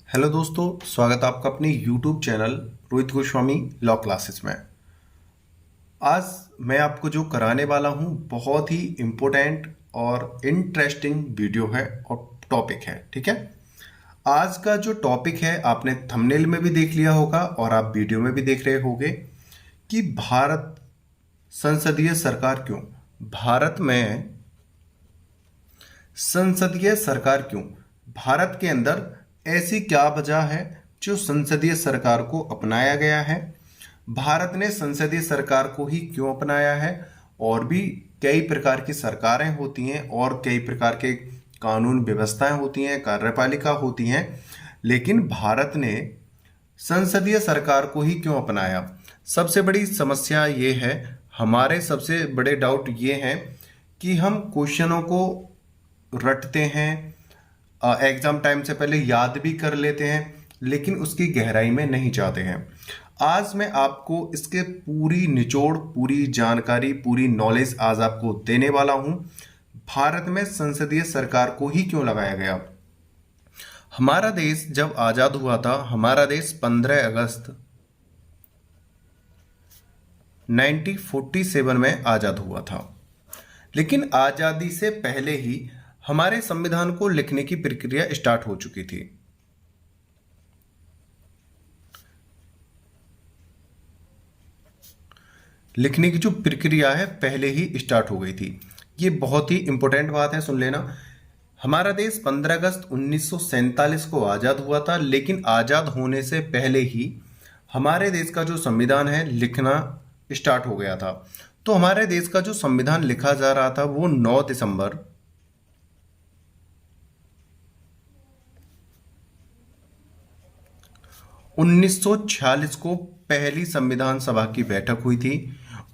Hello दोस्तों, स्वागत है आपका अपने YouTube channel Rohit Goswami law classes में। आज मैं आपको जो कराने वाला हूँ बहुत ही इम्पोर्टेंट और इंटरेस्टिंग वीडियो है और टॉपिक है। ठीक है, आज का जो टॉपिक है आपने थंबनेल में भी देख लिया होगा और आप वीडियो में भी देख रहे होंगे कि भारत संसदीय सरकार क्यों। भारत में संसदीय सरकार क्यों, भारत के अंदर ऐसी क्या वजह है जो संसदीय सरकार को अपनाया गया है, भारत ने संसदीय सरकार को ही क्यों अपनाया है। और भी कई प्रकार की सरकारें होती हैं और कई प्रकार के कानून व्यवस्थाएं होती हैं, कार्यपालिका होती हैं, लेकिन भारत ने संसदीय सरकार को ही क्यों अपनाया। सबसे बड़ी समस्या ये है, हमारे सबसे बड़े डाउट ये हैं कि हम क्वेश्चनों को रटते हैं, एग्जाम टाइम से पहले याद भी कर लेते हैं, लेकिन उसकी गहराई में नहीं जाते हैं। आज मैं आपको इसके पूरी निचोड़, पूरी जानकारी, पूरी नॉलेज आज आपको देने वाला हूं। भारत में संसदीय सरकार को ही क्यों लगाया गया। हमारा देश जब आजाद हुआ था, हमारा देश 15 अगस्त 1947 में आजाद हुआ था, लेकिन आजादी से पहले ही हमारे संविधान को लिखने की प्रक्रिया स्टार्ट हो चुकी थी। लिखने की जो प्रक्रिया है पहले ही स्टार्ट हो गई थी। ये बहुत ही इंपॉर्टेंट बात है, सुन लेना। हमारा देश 15 अगस्त 1947 को आजाद हुआ था, लेकिन आजाद होने से पहले ही हमारे देश का जो संविधान है लिखना स्टार्ट हो गया था। तो हमारे देश का जो संविधान लिखा जा रहा था वो 9 दिसंबर 1946 को पहली संविधान सभा की बैठक हुई थी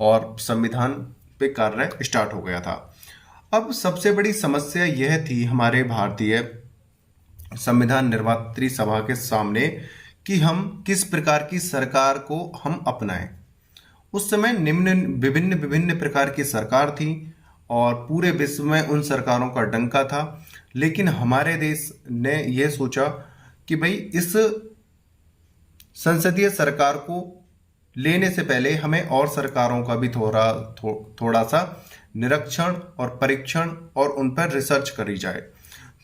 और संविधान पे कार्य स्टार्ट हो गया था। अब सबसे बड़ी समस्या यह थी हमारे भारतीय संविधान निर्मात्री सभा के सामने कि हम किस प्रकार की सरकार को हम अपनाएं। उस समय विभिन्न विभिन्न प्रकार की सरकार थी और पूरे विश्व में उन सरकारों का डंका था, लेकिन हमारे देश ने यह सोचा कि भाई इस संसदीय सरकार को लेने से पहले हमें और सरकारों का भी थोड़ा सा निरीक्षण और परीक्षण और उन पर रिसर्च करी जाए।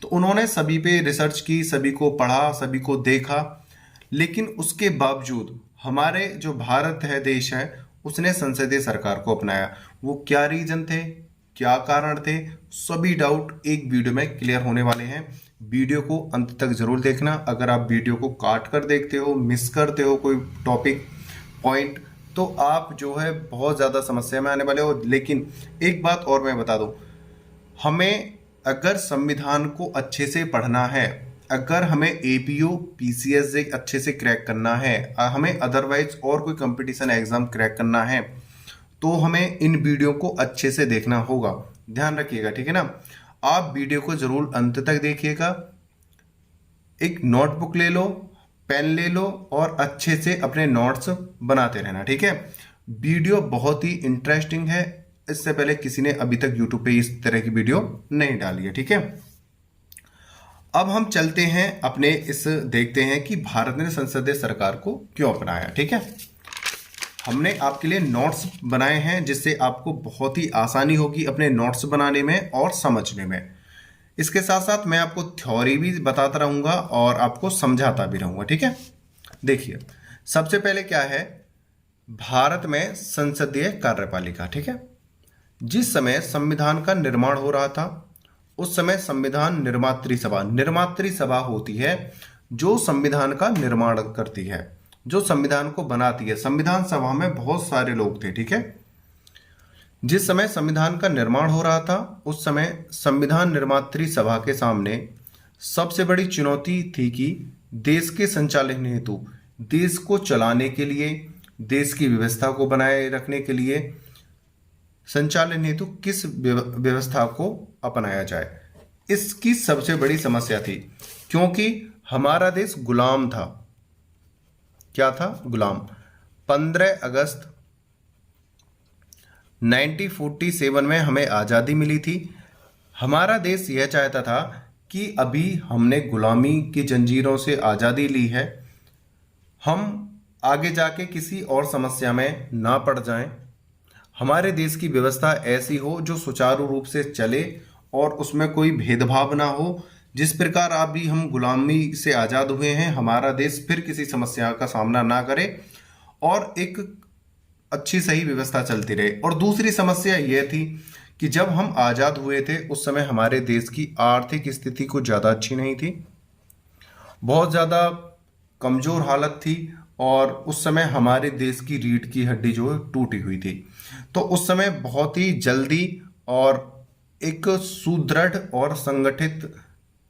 तो उन्होंने सभी पे रिसर्च की, सभी को पढ़ा, सभी को देखा, लेकिन उसके बावजूद हमारे जो भारत है, देश है, उसने संसदीय सरकार को अपनाया। वो क्या रीजन थे, क्या कारण थे, सभी डाउट एक वीडियो में क्लियर होने वाले हैं। वीडियो को अंत तक जरूर देखना। अगर आप वीडियो को काट कर देखते हो, मिस करते हो कोई टॉपिक पॉइंट, तो आप जो है बहुत ज़्यादा समस्या में आने वाले हो। लेकिन एक बात और मैं बता दूं, हमें अगर संविधान को अच्छे से पढ़ना है, अगर हमें एपीओ पीसीएस अच्छे से क्रैक करना है, हमें अदरवाइज और कोई कंपटीशन एग्जाम क्रैक करना है, तो हमें इन वीडियो को अच्छे से देखना होगा। ध्यान रखिएगा, ठीक है ना। आप वीडियो को जरूर अंत तक देखिएगा। एक नोटबुक ले लो, पेन ले लो और अच्छे से अपने नोट्स बनाते रहना, ठीक है। वीडियो बहुत ही इंटरेस्टिंग है। इससे पहले किसी ने अभी तक यूट्यूब पे इस तरह की वीडियो नहीं डाली है, ठीक है। अब हम चलते हैं अपने देखते हैं कि भारत ने संसदीय सरकार को क्यों अपनाया, ठीक है। हमने आपके लिए नोट्स बनाए हैं जिससे आपको बहुत ही आसानी होगी अपने नोट्स बनाने में और समझने में। इसके साथ साथ मैं आपको थ्योरी भी बताता रहूंगा और आपको समझाता भी रहूंगा, ठीक है। देखिए, सबसे पहले क्या है, भारत में संसदीय कार्यपालिका, ठीक है। जिस समय संविधान का निर्माण हो रहा था उस समय संविधान निर्मात्री सभा होती है जो संविधान का निर्माण करती है, जो संविधान को बनाती है। संविधान सभा में बहुत सारे लोग थे, ठीक है। जिस समय संविधान का निर्माण हो रहा था उस समय संविधान निर्मात्री सभा के सामने सबसे बड़ी चुनौती थी कि देश के संचालन हेतु, देश को चलाने के लिए, देश की व्यवस्था को बनाए रखने के लिए, संचालन हेतु किस व्यवस्था को अपनाया जाए, इसकी सबसे बड़ी समस्या थी। क्योंकि हमारा देश गुलाम था। क्या था? गुलाम। 15 अगस्त 1947 में हमें आज़ादी मिली थी। हमारा देश यह चाहता था कि अभी हमने गुलामी की जंजीरों से आज़ादी ली है, हम आगे जाके किसी और समस्या में ना पड़ जाएं, हमारे देश की व्यवस्था ऐसी हो जो सुचारू रूप से चले और उसमें कोई भेदभाव ना हो। जिस प्रकार अभी हम गुलामी से आज़ाद हुए हैं, हमारा देश फिर किसी समस्या का सामना ना करे और एक अच्छी सही व्यवस्था चलती रहे। और दूसरी समस्या यह थी कि जब हम आज़ाद हुए थे उस समय हमारे देश की आर्थिक स्थिति कुछ ज़्यादा अच्छी नहीं थी, बहुत ज़्यादा कमज़ोर हालत थी और उस समय हमारे देश की रीढ़ की हड्डी जो है टूटी हुई थी। तो उस समय बहुत ही जल्दी और एक सुदृढ़ और संगठित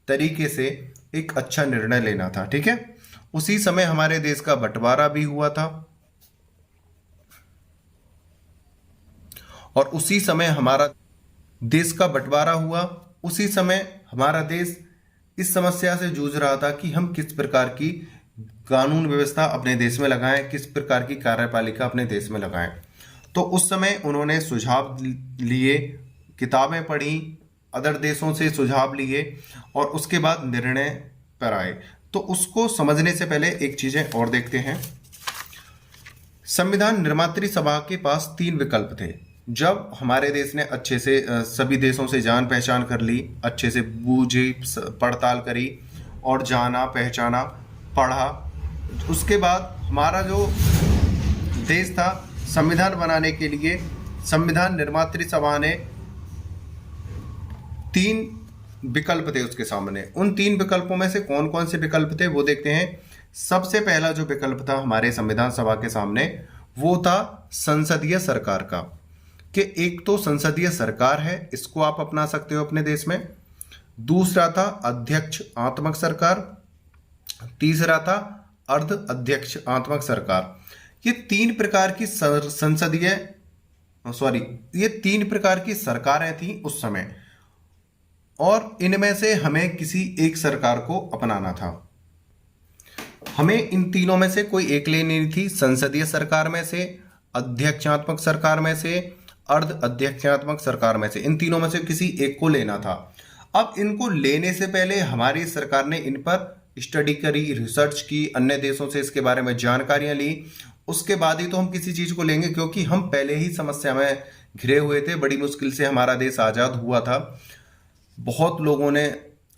तरीके से एक अच्छा निर्णय लेना था, ठीक है। उसी समय हमारे देश का बंटवारा भी हुआ था और उसी समय हमारा देश का बंटवारा हुआ। उसी समय हमारा देश इस समस्या से जूझ रहा था कि हम किस प्रकार की कानून व्यवस्था अपने देश में लगाएं, किस प्रकार की कार्यपालिका अपने देश में लगाएं। तो उस समय उन्होंने सुझाव लिए, किताबें पढ़ी, अदर देशों से सुझाव लिए और उसके बाद निर्णय पर आए। तो उसको समझने से पहले एक चीज़ें और देखते हैं। संविधान निर्मात्री सभा के पास 3 विकल्प थे। जब हमारे देश ने अच्छे से सभी देशों से जान पहचान कर ली, अच्छे से बूझी पड़ताल करी और जाना पहचाना पढ़ा, उसके बाद हमारा जो देश था संविधान बनाने के लिए संविधान निर्मात्री सभा ने 3 विकल्प थे उसके सामने। उन 3 विकल्पों में से कौन कौन से विकल्प थे वो देखते हैं। सबसे पहला जो विकल्प था हमारे संविधान सभा के सामने वो था संसदीय सरकार का, कि एक तो संसदीय सरकार है, इसको आप अपना सकते हो अपने देश में। दूसरा था अध्यक्षात्मक सरकार, तीसरा था अर्ध अध्यक्षात्मक सरकार। ये 3 प्रकार की ये 3 प्रकार की सरकारें थी उस समय और इनमें से हमें किसी एक सरकार को अपनाना था। हमें इन तीनों में से कोई एक लेनी थी, संसदीय सरकार में से, अध्यक्षात्मक सरकार में से, अर्ध अध्यक्षात्मक सरकार में से। इन तीनों में से किसी एक को लेना था। अब इनको लेने से पहले हमारी सरकार ने इन पर स्टडी करी, रिसर्च की, अन्य देशों से इसके बारे में जानकारियां ली, उसके बाद ही तो हम किसी चीज को लेंगे, क्योंकि हम पहले ही समस्या में घिरे हुए थे। बड़ी मुश्किल से हमारा देश आजाद हुआ था, बहुत लोगों ने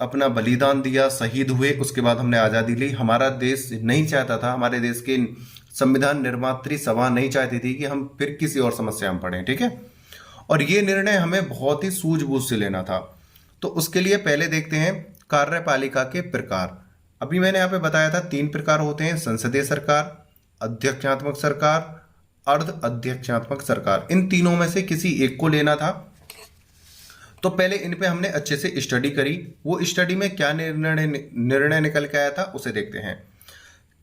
अपना बलिदान दिया, शहीद हुए, उसके बाद हमने आज़ादी ली। हमारा देश नहीं चाहता था, हमारे देश के संविधान निर्मात्री सभा नहीं चाहती थी कि हम फिर किसी और समस्या में पड़ें, ठीक है। और ये निर्णय हमें बहुत ही सूझबूझ से लेना था। तो उसके लिए पहले देखते हैं कार्यपालिका के प्रकार। अभी मैंने यहाँ पे बताया था 3 प्रकार होते हैं, संसदीय सरकार, अध्यक्षात्मक सरकार, अर्ध अध्यक्षात्मक सरकार। इन तीनों में से किसी एक को लेना था। तो पहले इन पे हमने अच्छे से स्टडी करी। वो स्टडी में क्या निर्णय निकल के आया था उसे देखते हैं।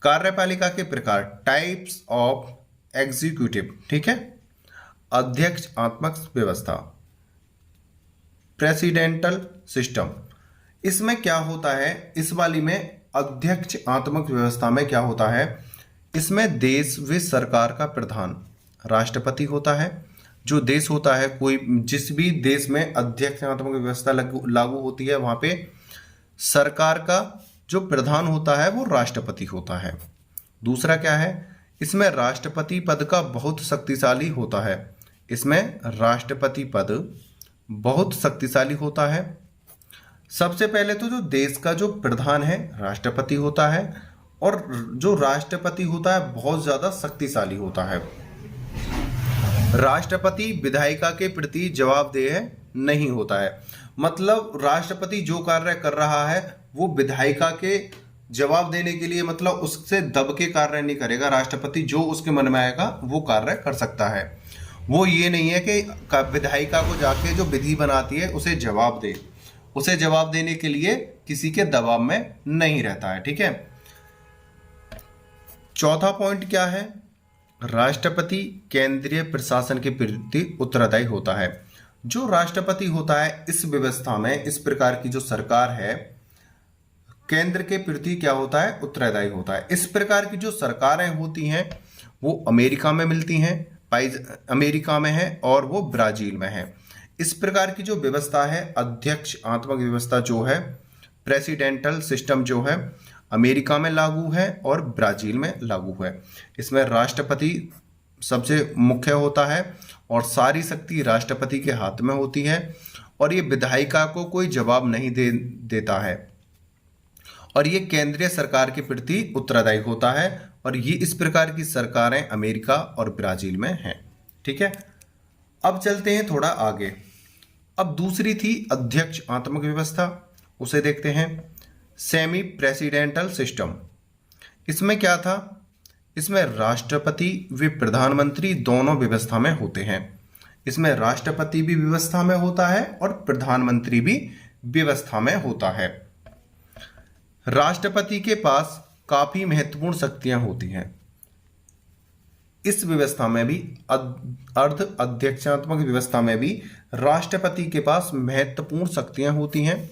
कार्यपालिका के प्रकार, टाइप्स ऑफ एग्जीक्यूटिव, ठीक है। अध्यक्षात्मक व्यवस्था, प्रेसिडेंटल सिस्टम। इसमें क्या होता है, इस वाली में अध्यक्षात्मक व्यवस्था में क्या होता है, इसमें देश व सरकार का प्रधान राष्ट्रपति होता है। जो देश होता है, कोई जिस भी देश में अध्यक्षात्मक व्यवस्था लागू होती है वहां पे सरकार का जो प्रधान होता है वो राष्ट्रपति होता है। दूसरा क्या है, इसमें राष्ट्रपति पद का बहुत शक्तिशाली होता है। इसमें राष्ट्रपति पद बहुत शक्तिशाली होता है। सबसे पहले तो जो देश का जो प्रधान है राष्ट्रपति होता है और जो राष्ट्रपति होता है बहुत ज्यादा शक्तिशाली होता है। राष्ट्रपति विधायिका के प्रति जवाबदेह नहीं होता है, मतलब राष्ट्रपति जो कार्य कर रहा है वो विधायिका के जवाब देने के लिए, मतलब उससे दब के कार्य नहीं करेगा। राष्ट्रपति जो उसके मन में आएगा वो कार्य कर सकता है। वो ये नहीं है कि विधायिका को जाके जो विधि बनाती है उसे जवाब दे, उसे जवाब देने के लिए किसी के दबाव में नहीं रहता है, ठीक है। चौथा पॉइंट क्या है, राष्ट्रपति केंद्रीय प्रशासन के प्रति उत्तरदायी होता है। जो राष्ट्रपति होता है इस व्यवस्था में, इस प्रकार की जो सरकार है, केंद्र के प्रति क्या होता है, उत्तरदायी होता है। इस प्रकार की जो सरकारें होती हैं वो अमेरिका में मिलती हैं, अमेरिका में है और वो ब्राजील में है। इस प्रकार की जो व्यवस्था है अध्यक्षात्मक व्यवस्था जो है प्रेसिडेंटल सिस्टम जो है अमेरिका में लागू है और ब्राजील में लागू है। इसमें राष्ट्रपति सबसे मुख्य होता है और सारी शक्ति राष्ट्रपति के हाथ में होती है और ये विधायिका को कोई जवाब नहीं देता है और ये केंद्रीय सरकार के प्रति उत्तरदायी होता है और ये इस प्रकार की सरकारें अमेरिका और ब्राजील में हैं। ठीक है, अब चलते हैं थोड़ा आगे। अब दूसरी थी अध्यक्षात्मक व्यवस्था, उसे देखते हैं। सेमी प्रेसिडेंटल सिस्टम, इसमें क्या था? इसमें राष्ट्रपति व प्रधानमंत्री दोनों व्यवस्था में होते हैं। इसमें राष्ट्रपति भी व्यवस्था में होता है और प्रधानमंत्री भी व्यवस्था में होता है। राष्ट्रपति के पास काफी महत्वपूर्ण शक्तियां होती हैं। इस व्यवस्था में भी अर्ध अध्यक्षात्मक व्यवस्था में भी राष्ट्रपति के पास महत्वपूर्ण शक्तियां होती हैं।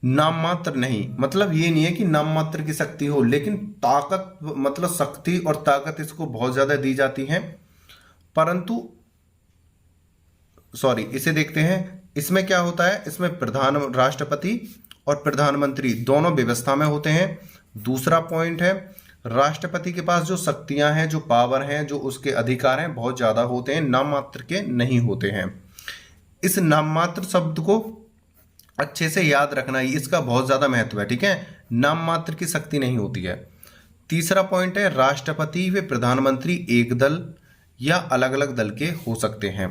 नाम मात्र नहीं, मतलब ये नहीं है कि नाम मात्र की शक्ति हो, लेकिन ताकत मतलब शक्ति और ताकत इसको बहुत ज्यादा दी जाती है। परंतु इसे देखते हैं। इसमें क्या होता है? इसमें राष्ट्रपति और प्रधानमंत्री दोनों व्यवस्था में होते हैं। दूसरा पॉइंट है, राष्ट्रपति के पास जो शक्तियां हैं, जो पावर हैं, जो उसके अधिकार हैं, बहुत ज्यादा होते हैं, नाम मात्र के नहीं होते हैं। इस नाम मात्र शब्द को अच्छे से याद रखना, इसका बहुत ज्यादा महत्व है। ठीक है, नाम मात्र की शक्ति नहीं होती है। तीसरा पॉइंट है, राष्ट्रपति व प्रधानमंत्री एक दल या अलग अलग दल के हो सकते हैं,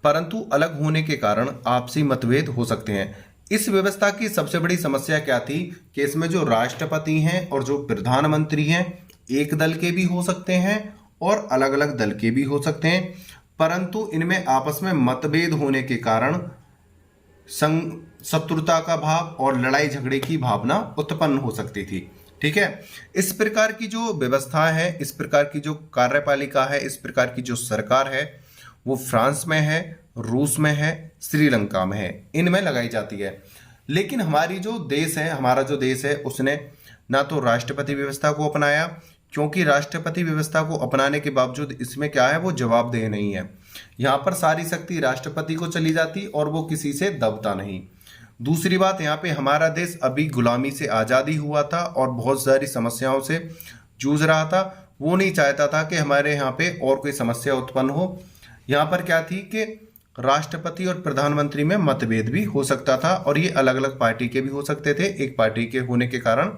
परंतु अलग होने के कारण आपसी मतभेद हो सकते हैं। इस व्यवस्था की सबसे बड़ी समस्या क्या थी कि इसमें जो राष्ट्रपति हैं और जो प्रधानमंत्री हैं एक दल के भी हो सकते हैं और अलग अलग दल के भी हो सकते हैं, परंतु इनमें आपस में मतभेद होने के कारण शत्रुता का भाव और लड़ाई झगड़े की भावना उत्पन्न हो सकती थी। ठीक है, इस प्रकार की जो व्यवस्था है, इस प्रकार की जो कार्यपालिका है, इस प्रकार की जो सरकार है, वो फ्रांस में है, रूस में है, श्रीलंका में है, इनमें लगाई जाती है। लेकिन हमारा जो देश है उसने ना तो राष्ट्रपति व्यवस्था को अपनाया, क्योंकि राष्ट्रपति व्यवस्था को अपनाने के बावजूद इसमें क्या है, वो जवाबदेह नहीं है। यहाँ पर सारी शक्ति राष्ट्रपति को चली जाती और वो किसी से दबता नहीं। दूसरी बात, यहाँ पे हमारा देश अभी गुलामी से आज़ादी हुआ था और बहुत सारी समस्याओं से जूझ रहा था। वो नहीं चाहता था कि हमारे यहाँ पे और कोई समस्या उत्पन्न हो। यहाँ पर क्या थी कि राष्ट्रपति और प्रधानमंत्री में मतभेद भी हो सकता था और ये अलग अलग पार्टी के भी हो सकते थे। एक पार्टी के होने के कारण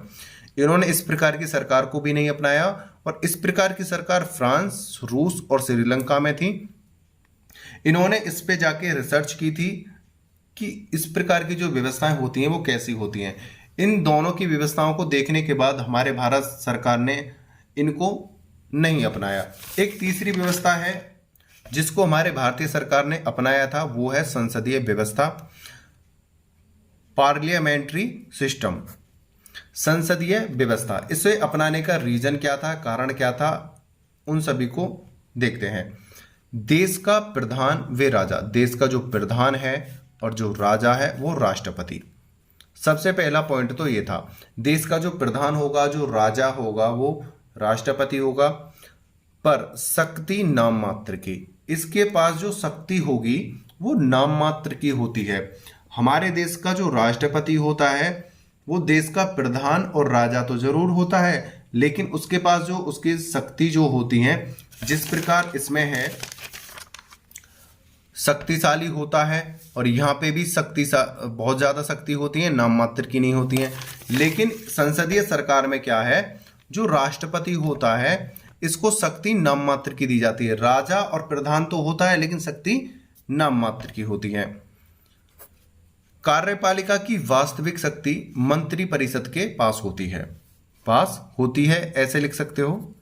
इन्होंने इस प्रकार की सरकार को भी नहीं अपनाया और इस प्रकार की सरकार फ्रांस, रूस और श्रीलंका में थी। इन्होंने इस पे जाके रिसर्च की थी कि इस प्रकार की जो व्यवस्थाएं होती हैं वो कैसी होती हैं। इन दोनों की व्यवस्थाओं को देखने के बाद हमारे भारत सरकार ने इनको नहीं अपनाया। एक तीसरी व्यवस्था है जिसको हमारे भारतीय सरकार ने अपनाया था, वो है संसदीय व्यवस्था, पार्लियामेंट्री सिस्टम। संसदीय व्यवस्था, इसे अपनाने का रीजन क्या था, कारण क्या था, उन सभी को देखते हैं। देश का प्रधान व राजा, देश का जो प्रधान है और जो राजा है वो राष्ट्रपति। सबसे पहला पॉइंट तो ये था, देश का जो प्रधान होगा, जो राजा होगा, वो राष्ट्रपति होगा, पर शक्ति नाम मात्र की, इसके पास जो शक्ति होगी वो नाम मात्र की होती है। हमारे देश का जो राष्ट्रपति होता है वो देश का प्रधान और राजा तो जरूर होता है, लेकिन उसके पास जो उसकी शक्ति जो होती है, जिस प्रकार इसमें है, शक्तिशाली होता है और यहाँ पे भी बहुत ज्यादा शक्ति होती है, नाम मात्र की नहीं होती है। लेकिन संसदीय सरकार में क्या है, जो राष्ट्रपति होता है इसको शक्ति नाम मात्र की दी जाती है। राजा और प्रधान तो होता है लेकिन शक्ति नाम मात्र की होती है। कार्यपालिका की वास्तविक शक्ति मंत्री परिषद के पास होती है, ऐसे लिख सकते हो।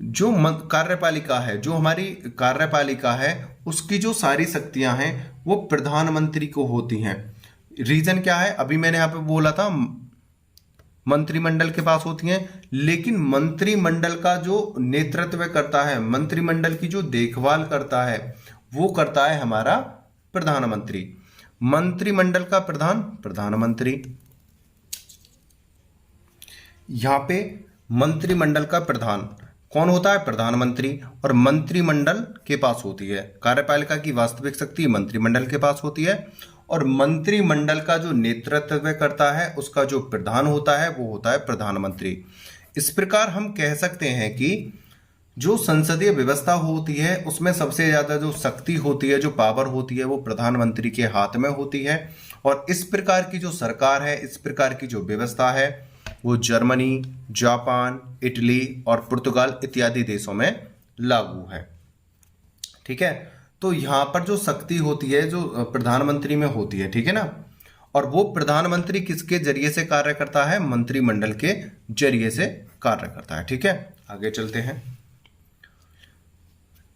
जो कार्यपालिका है, जो हमारी कार्यपालिका है, उसकी जो सारी शक्तियां हैं वो प्रधानमंत्री को होती हैं। रीजन क्या है, अभी मैंने यहां पे बोला था मंत्रिमंडल के पास होती हैं, लेकिन मंत्रिमंडल का जो नेतृत्व करता है, मंत्रिमंडल की जो देखभाल करता है, वो करता है हमारा प्रधानमंत्री। मंत्रिमंडल का प्रधान प्रधानमंत्री। यहां पे मंत्रिमंडल का प्रधान कौन होता है, प्रधानमंत्री, और मंत्रिमंडल के पास होती है। कार्यपालिका की वास्तविक शक्ति मंत्रिमंडल के पास होती है और मंत्रिमंडल का जो नेतृत्व करता है उसका जो प्रधान होता है वो होता है प्रधानमंत्री। इस प्रकार हम कह सकते हैं कि जो संसदीय व्यवस्था होती है उसमें सबसे ज्यादा जो शक्ति होती है, जो पावर होती है, वो प्रधानमंत्री के हाथ में होती है। और इस प्रकार की जो सरकार है, इस प्रकार की जो व्यवस्था है, वो जर्मनी, जापान, इटली और पुर्तगाल इत्यादि देशों में लागू है। ठीक है, तो यहाँ पर जो शक्ति होती है जो प्रधानमंत्री में होती है, ठीक है ना, और वो प्रधानमंत्री किसके जरिए से कार्य करता है? मंत्रिमंडल के जरिए से कार्य करता है। ठीक है, आगे चलते हैं।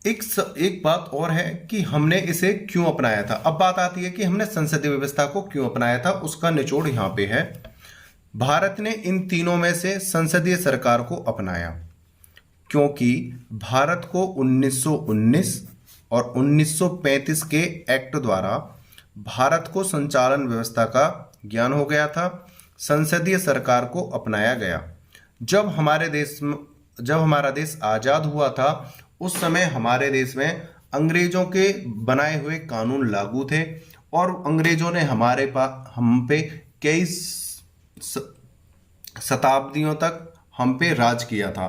एक बात और है कि हमने इसे क्यों अपनाया था। अब बात आती है कि हमने संसदीय व्यवस्था को क्यों अपनाया था, उसका निचोड़ यहाँ पे है। भारत ने इन तीनों में से संसदीय सरकार को अपनाया क्योंकि भारत को 1919 और 1935 के एक्ट द्वारा भारत को संचालन व्यवस्था का ज्ञान हो गया था। संसदीय सरकार को अपनाया गया। जब हमारा देश आजाद हुआ था उस समय हमारे देश में अंग्रेजों के बनाए हुए कानून लागू थे और अंग्रेजों ने हम पे कई शताब्दियों तक हम पे राज किया था।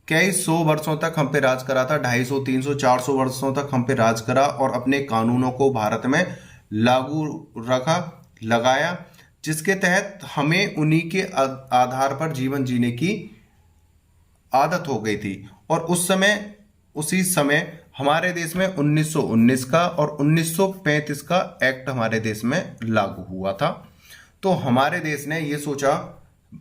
कई सौ वर्षों तक हम पे राज करा था, 250, 300, 400 वर्षों तक हम पे राज करा और अपने कानूनों को भारत में लागू लगाया, जिसके तहत हमें उन्हीं के आधार पर जीवन जीने की आदत हो गई थी। और उसी समय हमारे देश में 1919 का और 1935 का एक्ट हमारे देश में लागू हुआ था। तो हमारे देश ने ये सोचा,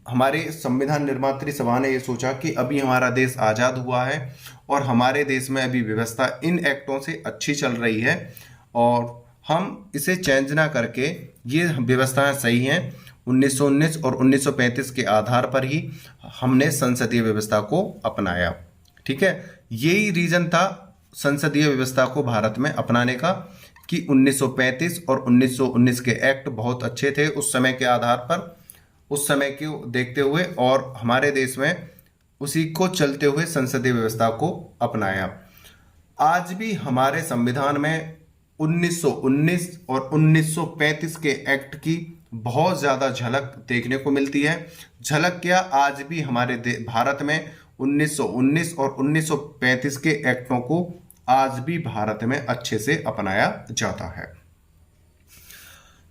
हमारे संविधान निर्मात्री सभा ने ये सोचा कि अभी हमारा देश आज़ाद हुआ है और हमारे देश में अभी व्यवस्था इन एक्टों से अच्छी चल रही है और हम इसे चेंज ना करके, ये व्यवस्थाएं सही हैं, 1919 और 1935 के आधार पर ही हमने संसदीय व्यवस्था को अपनाया। ठीक है, यही रीजन था संसदीय व्यवस्था को भारत में अपनाने का कि 1935 और 1919 के एक्ट बहुत अच्छे थे उस समय के आधार पर, उस समय को देखते हुए, और हमारे देश में उसी को चलते हुए संसदीय व्यवस्था को अपनाया। आज भी हमारे संविधान में 1919 और 1935 के एक्ट की बहुत ज़्यादा झलक देखने को मिलती है। झलक क्या, आज भी हमारे भारत में 1919 और 1935 के एक्टों को आज भी भारत में अच्छे से अपनाया जाता है।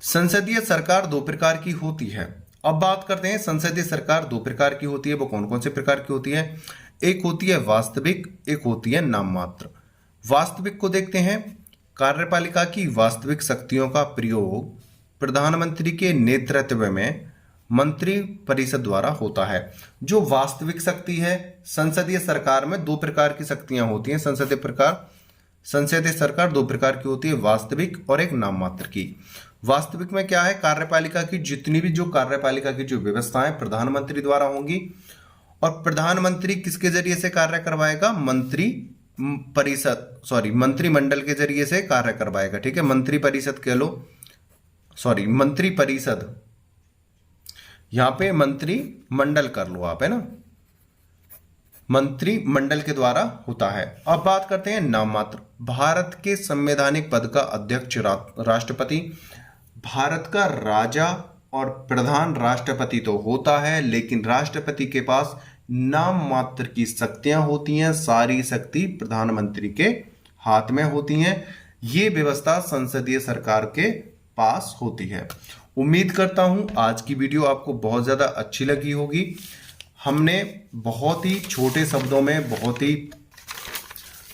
संसदीय सरकार दो प्रकार की होती है। अब बात करते हैं संसदीय सरकार दो प्रकार की होती है, वो कौन कौन से प्रकार की होती है। एक होती है वास्तविक, एक होती है नाममात्र। वास्तविक को देखते हैं। कार्यपालिका की वास्तविक शक्तियों का प्रयोग प्रधानमंत्री के नेतृत्व में मंत्री परिषद द्वारा होता है। जो वास्तविक शक्ति है, संसदीय सरकार में दो प्रकार की शक्तियां होती हैं। संसदीय सरकार दो प्रकार की होती है, वास्तविक और एक नाममात्र की। वास्तविक में क्या है, कार्यपालिका की जितनी भी जो कार्यपालिका की जो व्यवस्थाएं प्रधानमंत्री द्वारा होंगी और प्रधानमंत्री किसके जरिए से कार्य करवाएगा, मंत्रिमंडल के जरिए से कार्य करवाएगा। ठीक है, मंत्री परिषद कह लो, मंत्री परिषद, यहां पे मंत्रिमंडल कर लो आप, है ना, मंत्रिमंडल के द्वारा होता है। अब बात करते हैं नाममात्र। भारत के संवैधानिक पद का अध्यक्ष राष्ट्रपति। भारत का राजा और प्रधान राष्ट्रपति तो होता है, लेकिन राष्ट्रपति के पास नाम मात्र की शक्तियां होती हैं। सारी शक्ति प्रधानमंत्री के हाथ में होती हैं। ये व्यवस्था संसदीय सरकार के पास होती है। उम्मीद करता हूं आज की वीडियो आपको बहुत ज़्यादा अच्छी लगी होगी। हमने बहुत ही छोटे शब्दों में, बहुत ही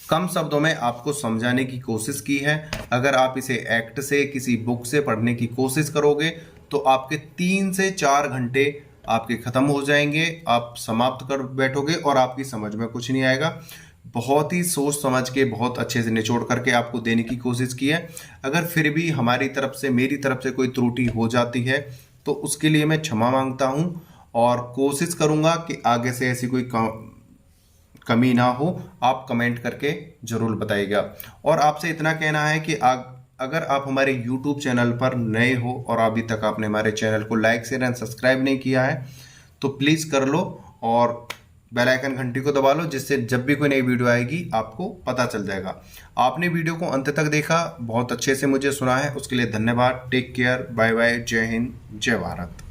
कम शब्दों में आपको समझाने की कोशिश की है। अगर आप इसे एक्ट से, किसी बुक से पढ़ने की कोशिश करोगे तो आपके 3 से 4 घंटे आपके खत्म हो जाएंगे, आप समाप्त कर बैठोगे और आपकी समझ में कुछ नहीं आएगा। बहुत ही सोच समझ के, बहुत अच्छे से निचोड़ करके आपको देने की कोशिश की है। अगर फिर भी हमारी तरफ से, मेरी तरफ से कोई त्रुटि हो जाती है तो उसके लिए मैं क्षमा मांगता हूं और कोशिश करूंगा कि आगे से ऐसी कोई कमी ना हो। आप कमेंट करके जरूर बताइएगा। और आपसे इतना कहना है कि अगर आप हमारे YouTube चैनल पर नए हो और अभी तक आपने हमारे चैनल को लाइक, शेयर एंड सब्सक्राइब नहीं किया है तो प्लीज़ कर लो और बेल आइकन घंटी को दबा लो, जिससे जब भी कोई नई वीडियो आएगी आपको पता चल जाएगा। आपने वीडियो को अंत तक देखा, बहुत अच्छे से मुझे सुना है, उसके लिए धन्यवाद। टेक केयर, बाय बाय, जय हिंद, जय भारत।